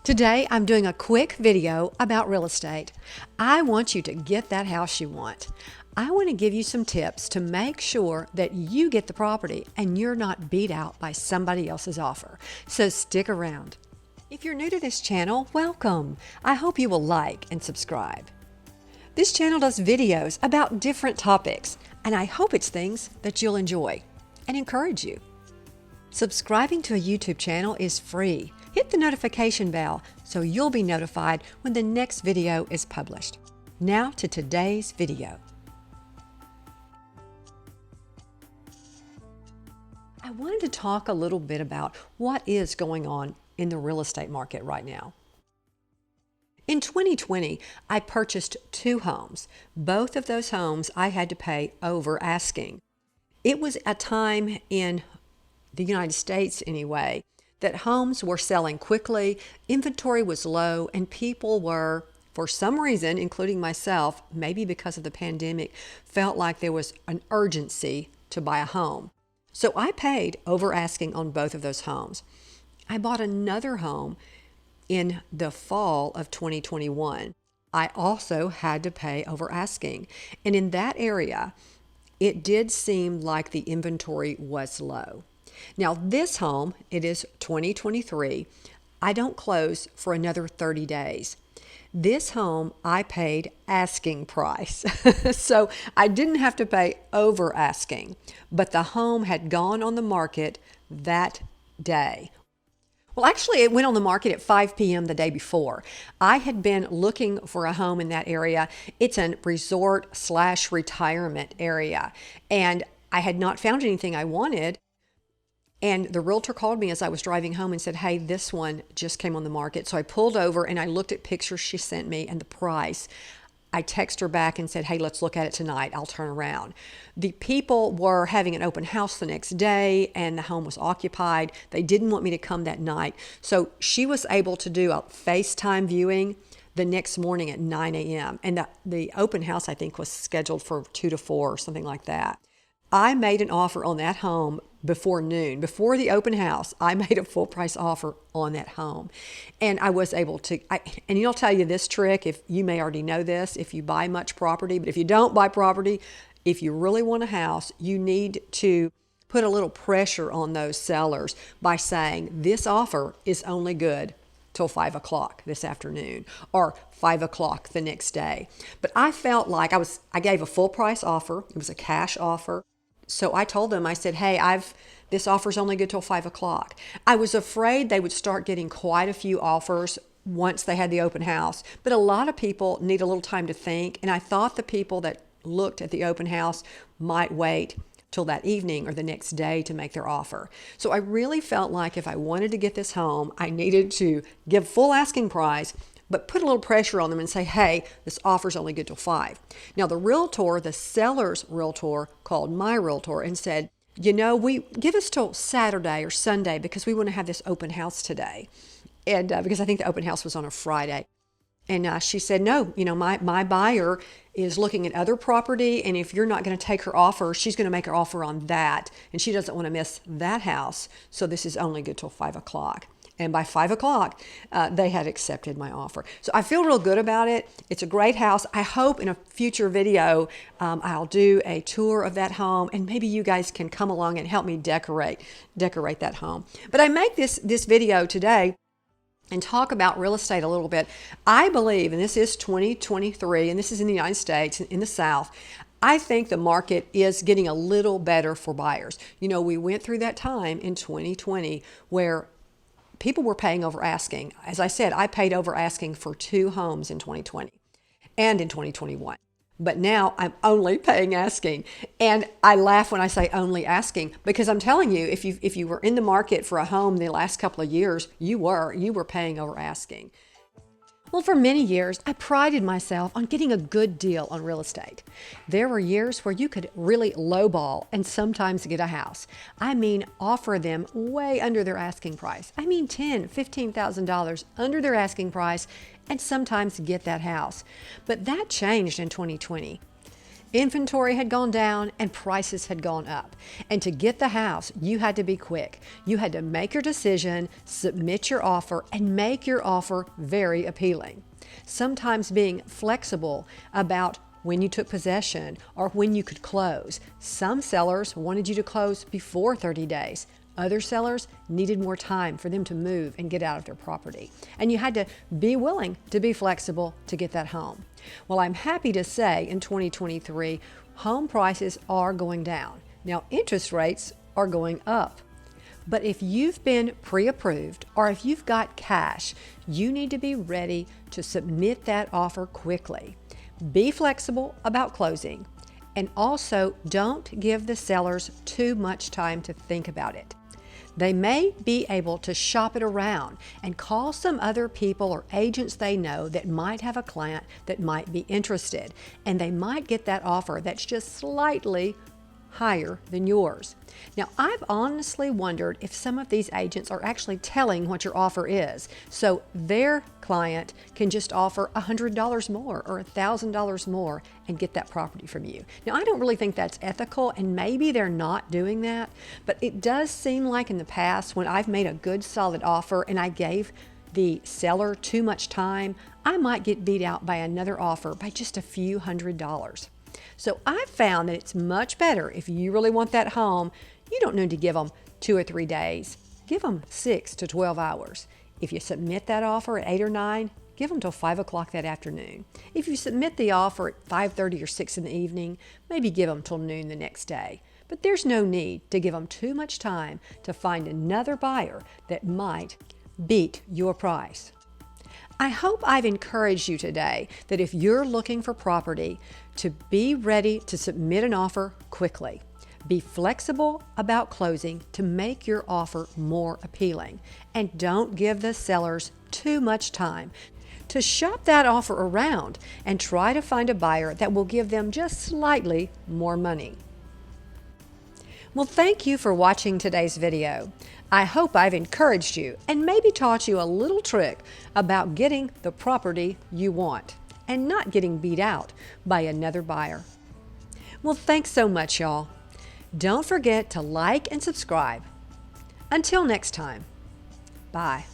Today, I'm doing a quick video about real estate. I want you to get that house you want. I want to give you some tips to make sure that you get the property and you're not beat out by somebody else's offer. So stick around. If you're new to this channel, welcome. I hope you will like and subscribe. This channel does videos about different topics, and I hope it's things that you'll enjoy and encourage you. Subscribing to a YouTube channel is free. Hit the notification bell so you'll be notified when the next video is published. Now to today's video. I wanted to talk a little bit about what is going on in the real estate market right now. In 2020, I purchased 2 homes. Both of those homes I had to pay over asking. It was a time in the United States anyway, that homes were selling quickly, inventory was low, and people were, for some reason, including myself, maybe because of the pandemic, felt like there was an urgency to buy a home. So I paid over asking on both of those homes. I bought another home in the fall of 2021. I also had to pay over asking. And in that area, it did seem like the inventory was low. Now this home, it is 2023. I don't close for another 30 days. This home, I paid asking price. So I didn't have to pay over asking, but the home had gone on the market that day. Well, actually, it went on the market at 5 p.m. the day before. I had been looking for a home in that area. It's a resort/retirement area, and I had not found anything I wanted. And the realtor called me as I was driving home and said, hey, this one just came on the market. So I pulled over and I looked at pictures she sent me and the price. I texted her back and said, hey, let's look at it tonight. I'll turn around. The people were having an open house the next day and the home was occupied. They didn't want me to come that night. So she was able to do a FaceTime viewing the next morning at 9 a.m. And the open house, I think, was scheduled for 2 to 4 or something like that. I made an offer on that home before noon. Before the open house, I made a full price offer on that home. And I was able to, and I'll tell you this trick, if you may already know this, if you buy much property, but if you don't buy property, if you really want a house, you need to put a little pressure on those sellers by saying, this offer is only good till 5 o'clock this afternoon or 5 o'clock the next day. But I felt like I gave a full price offer. It was a cash offer. So I told them, I said, hey, this offer's only good till 5 o'clock. I was afraid they would start getting quite a few offers once they had the open house. But a lot of people need a little time to think. And I thought the people that looked at the open house might wait till that evening or the next day to make their offer. So I really felt like if I wanted to get this home, I needed to give full asking price, but put a little pressure on them and say, hey, this offer's only good till 5. Now the realtor, the seller's realtor, called my realtor and said, we give us till Saturday or Sunday because we want to have this open house today. And because I think the open house was on a Friday. And she said, no, my buyer is looking at other property, and if you're not going to take her offer, she's going to make her offer on that, and she doesn't want to miss that house, so this is only good till 5 o'clock. And by 5 o'clock, they had accepted my offer. So I feel real good about it. It's a great house. I hope in a future video, I'll do a tour of that home, and maybe you guys can come along and help me decorate that home. But I make this video today and talk about real estate a little bit. I believe, and this is 2023, and this is in the United States, in the South, I think the market is getting a little better for buyers. We went through that time in 2020 where people were paying over asking. As I said, I paid over asking for 2 homes in 2020 and in 2021. But now I'm only paying asking. And I laugh when I say only asking because I'm telling you, if you were in the market for a home the last couple of years, you were paying over asking. Well, for many years, I prided myself on getting a good deal on real estate. There were years where you could really lowball and sometimes get a house. I mean, offer them way under their asking price. I mean, $10,000, $15,000 under their asking price and sometimes get that house. But that changed in 2020. Inventory had gone down and prices had gone up. And to get the house, you had to be quick. You had to make your decision, submit your offer, and make your offer very appealing. Sometimes being flexible about when you took possession or when you could close. Some sellers wanted you to close before 30 days. Other sellers needed more time for them to move and get out of their property. And you had to be willing to be flexible to get that home. Well, I'm happy to say in 2023, home prices are going down. Now, interest rates are going up. But if you've been pre-approved or if you've got cash, you need to be ready to submit that offer quickly. Be flexible about closing, and also don't give the sellers too much time to think about it. They may be able to shop it around and call some other people or agents they know that might have a client that might be interested, and they might get that offer that's just slightly higher than yours. Now, I've honestly wondered if some of these agents are actually telling what your offer is, so their client can just offer $100 more or $1,000 more and get that property from you. Now, I don't really think that's ethical, and maybe they're not doing that, but it does seem like in the past when I've made a good solid offer and I gave the seller too much time, I might get beat out by another offer by just a few $100s. So I've found that it's much better if you really want that home. You don't need to give them 2 or 3 days. Give them 6 to 12 hours. If you submit that offer at 8 or 9, give them till 5 o'clock that afternoon. If you submit the offer at 5:30 or 6 in the evening, maybe give them till noon the next day. But there's no need to give them too much time to find another buyer that might beat your price. I hope I've encouraged you today that if you're looking for property, to be ready to submit an offer quickly. Be flexible about closing to make your offer more appealing. And don't give the sellers too much time to shop that offer around and try to find a buyer that will give them just slightly more money. Well, thank you for watching today's video. I hope I've encouraged you and maybe taught you a little trick about getting the property you want and not getting beat out by another buyer. Well, thanks so much, y'all. Don't forget to like and subscribe. Until next time, bye.